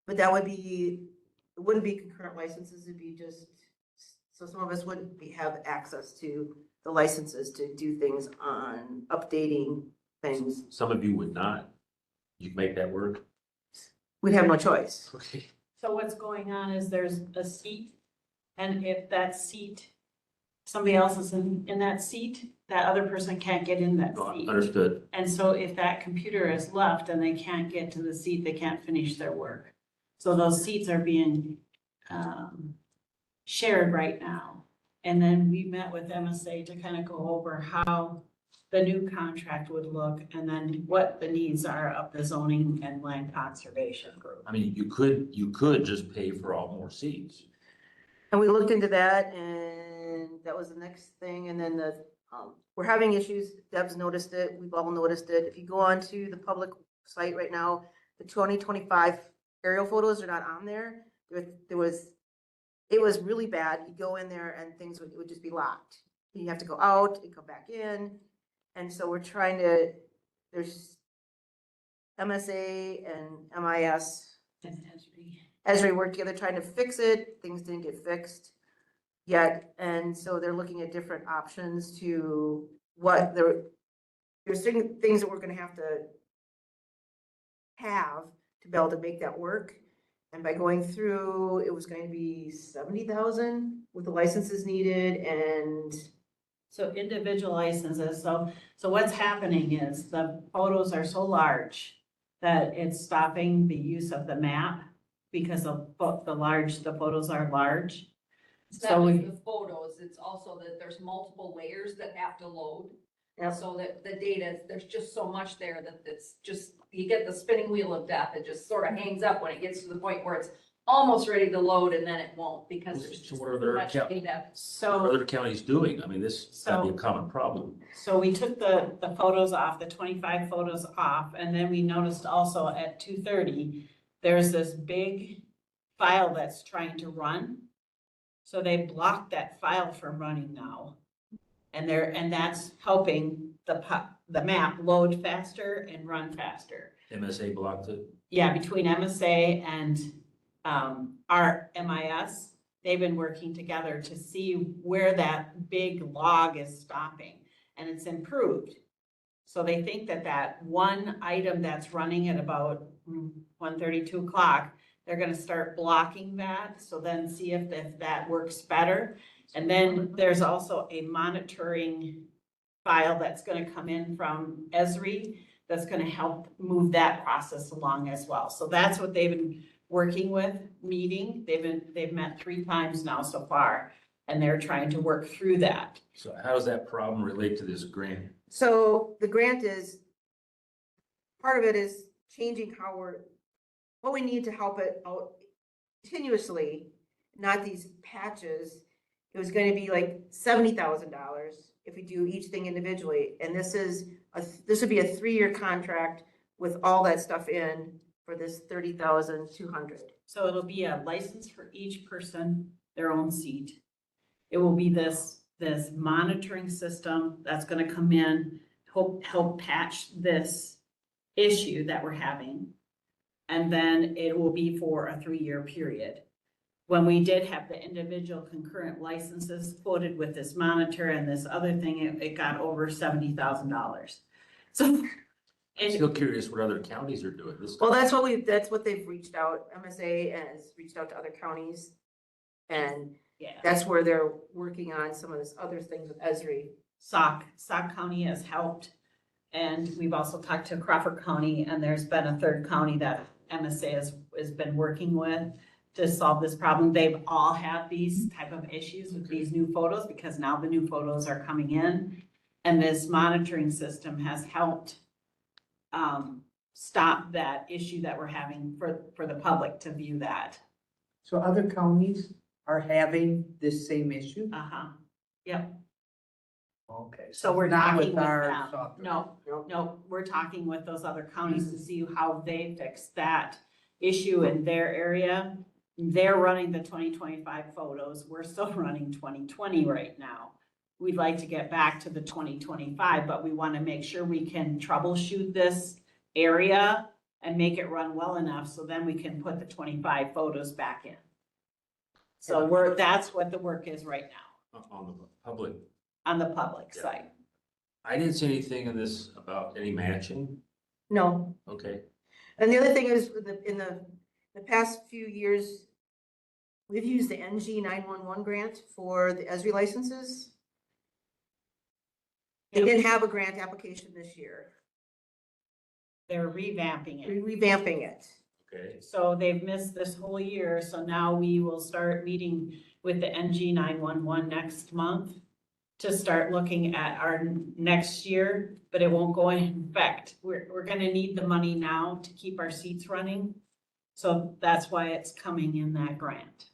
But that would be, it wouldn't be concurrent licenses. It'd be just, so some of us wouldn't have access to the licenses to do things on updating things. some of you would not. You can make that work? We'd have no choice. Okay. So what's going on is there's a seat, and if that seat, somebody else is in that seat, that other person can't get in that seat. Understood. And so if that computer is left and they can't get to the seat, they can't finish their work. So those seats are being shared right now. And then we met with MSA to kind of go over how the new contract would look and then what the needs are of the zoning and land conservation group. I mean, you could just pay for all more seats. And we looked into that, and that was the next thing. And then we're having issues. Deb's noticed it. We've all noticed it. If you go onto the public site right now, the 2025 aerial photos are not on there. It was really bad. You go in there and things would just be locked. you have to go out and come back in. And so we're trying to, there's MSA and MIS, Esri worked together trying to fix it. Things didn't get fixed yet. And so they're looking at different options to what there's certain things that we're gonna have to be able to make that work. And by going through, it was going to be 70,000 with the licenses needed and So individual licenses, so what's happening is the photos are so large that it's stopping the use of the map because of the photos are large. It's So not we- just the photos, it's also that there's multiple layers that have to load. Yep. So that the data, there's just so much there that it's just, you get the spinning wheel of death. It just sort of hangs up when it gets to the point where it's almost ready to load and then it won't because there's So just what are too their much account- data. What are So, other counties doing? I mean, this gotta be a So- common problem. so we took the photos off, the 25 photos off, and then we noticed also at 2:30, there's this big file that's trying to run. So they blocked that file from running now. And that's helping the map load faster and run faster. MSA blocked it. Yeah, between MSA and our MIS, they've been working together to see where that big log is stopping, and it's improved. So they think that one item that's running at about 1:30, 2 o'clock, they're gonna start blocking that, so then see if that works better. And then there's also a monitoring file that's gonna come in from Esri that's gonna help move that process along as well. So that's what they've been working with, meeting. They've met 3 times now so far, and they're trying to work through that. So how does that problem relate to this grant? so the grant is, part of it is changing what we need to help it out continuously, not these patches. It was gonna be like $70,000 if we do each thing individually. And this would be a 3-year contract with all that stuff in for this 30,200. So it'll be a license for each person, their own seat. It will be this monitoring system that's gonna come in, help patch this issue that we're having. And then it will be for a 3-year period. When we did have the individual concurrent licenses quoted with this monitor and this other thing, it got over $70,000. So. I'm still curious what other counties are doing this. Well, that's what they've reached out, MSA has reached out to other counties. And Yeah. that's where they're working on some of this other things with Esri. Sauk County has helped. And we've also talked to Crawford County, and there's been a third county that MSA has been working with to solve this problem. They've all had these type of issues with these new photos because now the new photos are coming in. And this monitoring system has helped stop that issue that we're having for the public to view that. So other counties are having this same issue? Uh-huh, yep. Okay. So we're not talking with our them. software. No, we're talking with those other counties to see how they fix that issue in their area. They're running the 2025 photos. We're still running 2020 right now. We'd like to get back to the 2025, but we want to make sure we can troubleshoot this area and make it run well enough so then we can put the 25 photos back in. So that's what the work is right now On the public. on the public Yeah. side. I didn't see anything in this about any matching. No. Okay. And the other thing is, in the past few years, we've used the NG 911 grant for the Esri licenses. They didn't have a grant application this year. They're revamping We're it. revamping it. Okay. So they've missed this whole year, so now we will start meeting with the NG 911 next month to start looking at our next year, but it won't go in effect. We're gonna need the money now to keep our seats running. So that's why it's coming in that grant.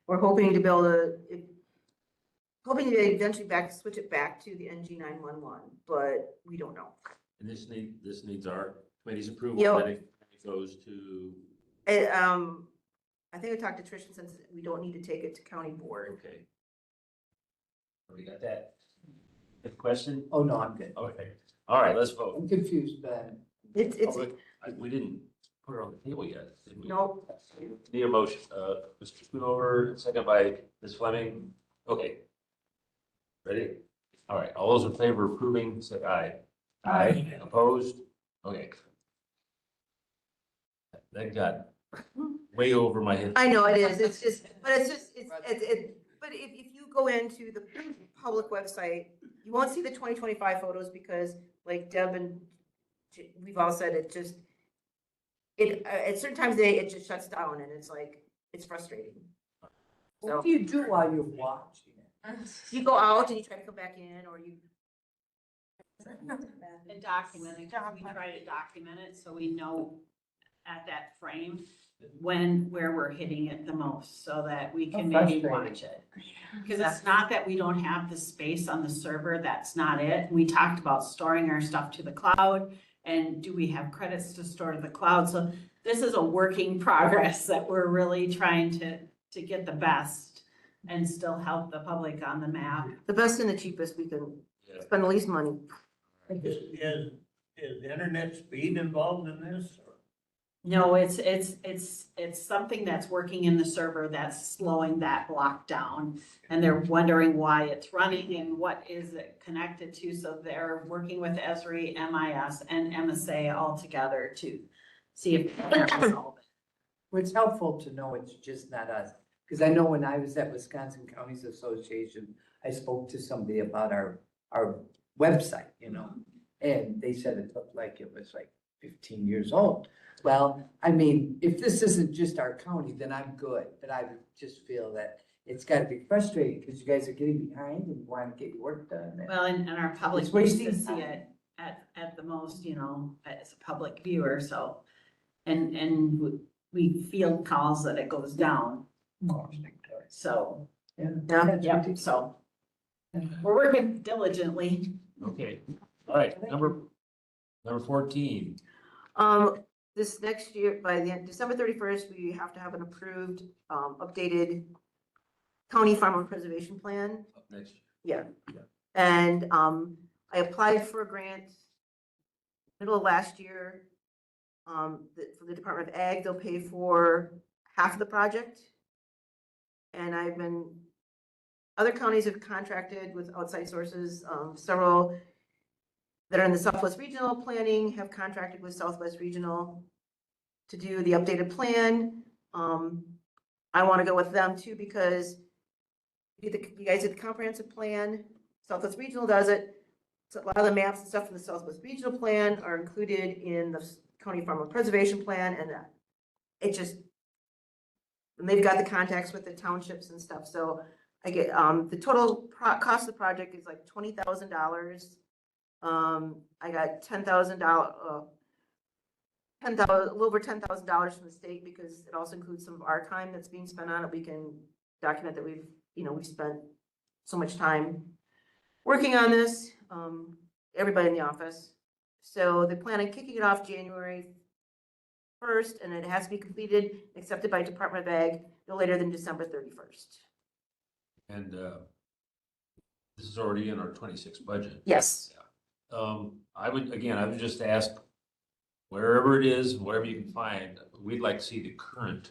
We're hoping to be able to, hoping to eventually switch it back to the NG 911, but we don't know. And this needs our committee's approval. Yep. Then it goes to, I think I talked to Trish and since we don't need to take it to county board. okay. We got that. Question? Oh, no, I'm good. Okay. All right, let's vote. I'm confused, but It's, We didn't put it on the table yet, did we? no, Need a motion. Mr. Schoonover, second by Ms. Fleming. Okay. Ready? All right, all those in favor of approving, say aye. Aye. Opposed? Okay. That got way over my head. I know it is, it's just, but it's just, but if you go into the public website, you won't see the 2025 photos because like Deb and we've all said it just, at certain times it just shuts down and it's like, it's frustrating. what do you do while you're watching it? You go out and you try to come back in or you. And document it, 'cause we try to document it so we know at that frame where we're hitting it the most, so that we can maybe watch it. Because it's not that we don't have the space on the server, that's not it. We talked about storing our stuff to the cloud, and do we have credits to store to the cloud? So this is a working progress that we're really trying to get the best and still help the public on the map. The best and the cheapest, we can Yeah. spend the least money. Is internet speed involved in this? No, it's something that's working in the server that's slowing that block down. And they're wondering why it's running and what is it connected to. So they're working with Esri, MIS and MSA all together to see if they can resolve it. Well, it's helpful to know it's just not us. Because I know when I was at Wisconsin Counties Association, I spoke to somebody about our website, you know? And they said it looked like it was like 15 years old. Well, I mean, if this isn't just our county, then I'm good, but I just feel that it's gotta be frustrating because you guys are getting behind and want to get your work done. Well, and our public It's needs to wasting see time. it at the most, you know, as a public viewer, so. And we field calls that it goes down, so, Yeah. yeah, so. We're working diligently. Okay, all right, number 14. This next year, by the end, December 31st, we have to have an approved, updated county farm preservation plan. Up next. Yeah. And, I applied for a grant middle of last year. For the Department of Ag, they'll pay for half of the project. And other counties have contracted with outside sources, several that are in the Southwest Regional Planning have contracted with Southwest Regional to do the updated plan. I want to go with them too because you guys did the comprehensive plan, Southwest Regional does it. So a lot of the maps and stuff from the Southwest Regional Plan are included in the County Farm Preservation Plan, and and they've got the contacts with the townships and stuff. So I get the total cost of the project is like $20,000. I got $10,000, a little over $10,000 from the state because it also includes some of our time that's being spent on it. We can document that we've spent so much time working on this, everybody in the office. So they plan on kicking it off January 1st, and it has to be completed, accepted by Department of Ag no later than December 31st. And this is already in our 26 budget. Yes. I would just ask, wherever it is, wherever you can find, we'd like to see the current.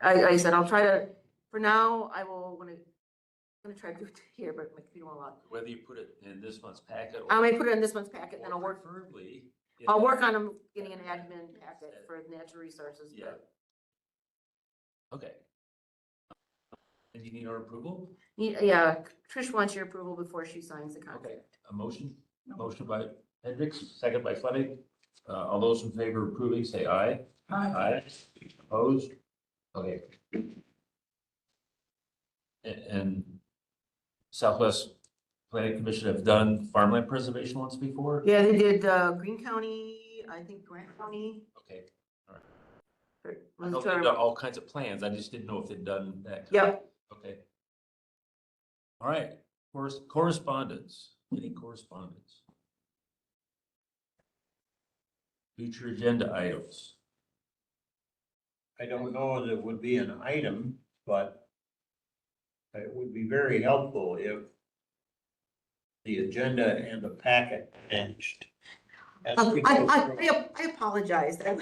I said, I'll try to, for now, I'm gonna try to do it here, but my computer won't allow. Whether you put it in this month's packet. I may put it in this month's packet, then or I'll work. preferably. I'll work on them getting an admin packet for natural resources. Yeah. Okay. And you need our approval? Yeah, Trish wants your approval before she signs the Okay, contract. a motion by Hendricks, second by Fleming. All those in favor of approving, say aye. Aye. Opposed? Okay. And Southwest Planning Commission have done farmland preservation once before? Yeah, they did, Green County, I think Grant County. Okay. I Was know they've done all kinds of plans. I just didn't know if they'd done that. Yep. Okay. All right, correspondence, any correspondence? Future agenda items. I don't know that it would be an item, but it would be very helpful if the agenda and the packet changed. As we go through- I apologize. That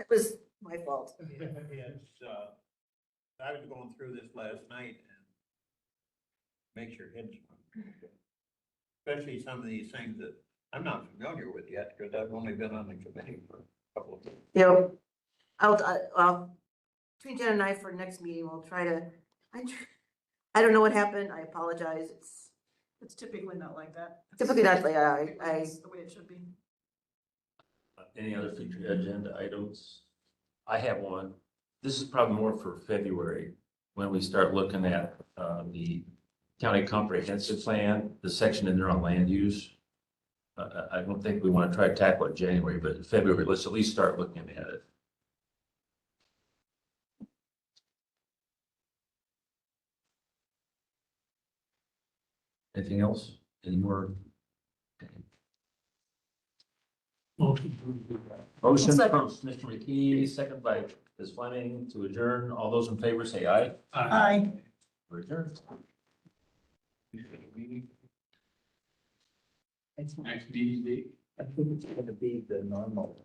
was my fault. It's, I was going through this last night and makes your head swim. Especially some of these things that I'm not familiar with yet, because I've only been on the committee for a couple of. You know, well, between Jen and I for next meeting, we'll try to, I don't know what happened. I apologize. It's typically not like that. Typically not like, It's the way it should be. Any other future agenda items? I have one. This is probably more for February, when we start looking at the county comprehensive plan, the section in there on land use. I don't think we want to try to tackle it in January, but in February, let's at least start looking at it. Anything else? Any more? Motion from Mr. McKee, second by Ms. Fleming to adjourn. All those in favor say aye. Aye. We're adjourned. Next meeting date? I think it's gonna be the normal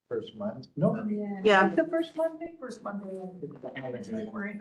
first month. No. Yeah. The first Monday. First Monday. January.